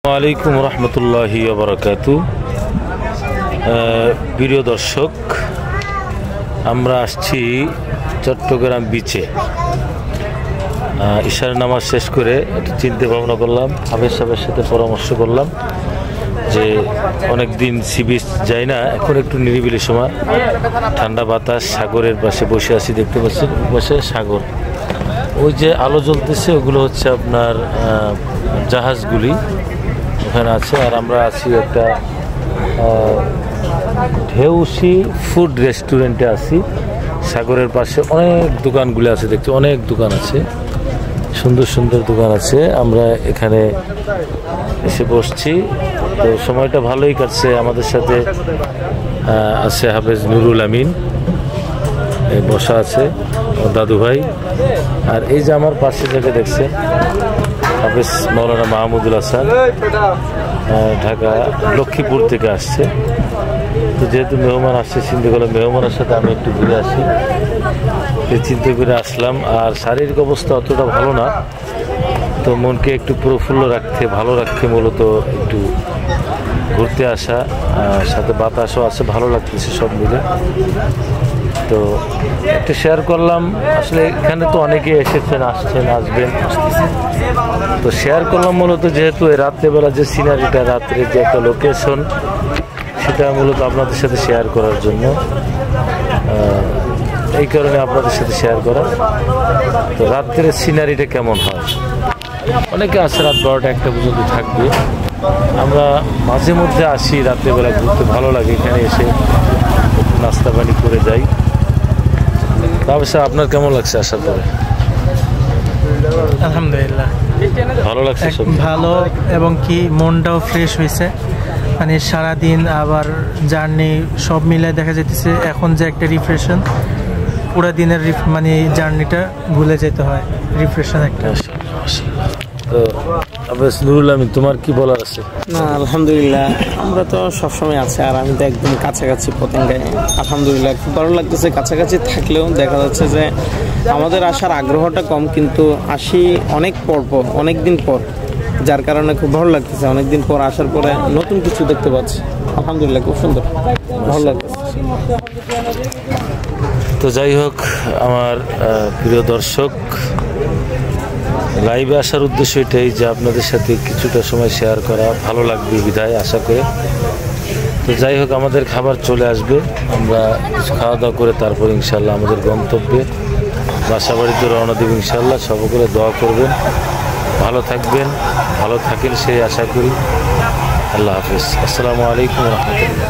ওয়ালাইকুম রহমতুল্লাহি ওয়া বারাকাতু। প্রিয় দর্শক, আমরা আসছি চট্টগ্রাম বিচে। ঈশার নামাজ শেষ করে একটু চিন্তা ভাবনা করলাম, হাফেজ সাহেবের সাথে পরামর্শ করলাম যে অনেক দিন সি বিচ যাই না, এখন একটু নিরিবিলি সময়, ঠান্ডা বাতাস, সাগরের পাশে বসে আছি। দেখতে পাচ্ছেন পাশে সাগর, ওই যে আলো জ্বলতেছে ওগুলো হচ্ছে আপনার জাহাজগুলি ওখানে আছে। আর আমরা আছি একটা ঢেউসি ফুড রেস্টুরেন্টে আছি। সাগরের পাশে অনেক দোকানগুলো আছে, দেখছি অনেক দোকান আছে, সুন্দর সুন্দর দোকান আছে। আমরা এখানে এসে বসছি, তো সময়টা ভালোই কাটছে। আমাদের সাথে আছে হাফেজ নুরুল আমিন, বসা আছে দাদু ভাই। আর এই যে আমার পাশে যাকে দেখছেন হাফেজ মৌলানা মাহমুদুল হাসান, ঢাকা লক্ষ্মীপুর থেকে আসছে। তো যেহেতু মেহমান আসছে, চিন্তা করলাম মেহমানের সাথে আমি একটু ঘুরে আসি, চিন্তা করে আসলাম। আর শারীরিক অবস্থা অতটা ভালো না, তো মনকে একটু প্রফুল্ল রাখতে, ভালো রাখতে মূলত একটু ঘুরতে আসা, সাথে বাতাসও আছে, ভালো লাগতেছে সব মিলে। তো একটু শেয়ার করলাম। আসলে এখানে তো অনেকে এসেছেন, আসছেন, আসবেন, তো শেয়ার করলাম মূলত যেহেতু রাত্রেবেলা যে সিনারিটা, রাত্রে যে একটা লোকেশন, সেটা মূলত আপনাদের সাথে শেয়ার করার জন্য, এই কারণে আপনাদের সাথে শেয়ার করা। তো রাত্রের সিনারিটা কেমন হয়, অনেকে আছে রাত 12টা-1টা পর্যন্ত থাকবে। আমরা মাঝে মধ্যে আসি রাত্রেবেলা ঘুরতে, ভালো লাগে। এখানে এসে নাস্তা পানি করে যাই। আপনার কেমন লাগছে আসার পরে? আলহামদুলিল্লাহ ভালো লাগছে, ভালো, এবং কি মনটাও ফ্রেশ হয়েছে। মানে সারাদিন আবার জার্নি সব মিলে দেখা যাইতেছে এখন যে একটা রিফ্রেশন, পুরো দিনের মানে জার্নিটা ভুলে যেতে হয়, রিফ্রেশন একটা। তো নুরুল আমিন, তোমার কি বলার আছে? না, আলহামদুলিল্লাহ আমরা তো সবসময় আছি, আর আমি তো একদম কাছাকাছি পতেঙ্গায়। আলহামদুলিল্লাহ খুব ভালো লাগতেছে। কাছাকাছি থাকলেও দেখা যাচ্ছে যে আমাদের আসার আগ্রহটা কম, কিন্তু আসি অনেক দিন পর, যার কারণে খুব ভালো লাগতেছে। অনেকদিন পর আসার পরে নতুন কিছু দেখতে পাচ্ছি। আলহামদুলিল্লাহ খুব সুন্দর, ভালো লাগতেছে। তো যাই হোক, আমার প্রিয় দর্শক, লাইভে আসার উদ্দেশ্য এটাই যে আপনাদের সাথে কিছুটা সময় শেয়ার করা, ভালো লাগবে বিধায় আশা করে। তো যাই হোক, আমাদের খাবার চলে আসবে, আমরা কিছু খাওয়া দাওয়া করে তারপর ইনশাল্লাহ আমাদের গন্তব্যে বাসা বাড়িতে রওনা দেব ইনশাল্লাহ। সকলে দোয়া করবেন, ভালো থাকবেন, ভালো থাকেন সেই আশা করি। আল্লাহ হাফিজ, আসসালামু আলাইকুম রহমতুল্লাহ।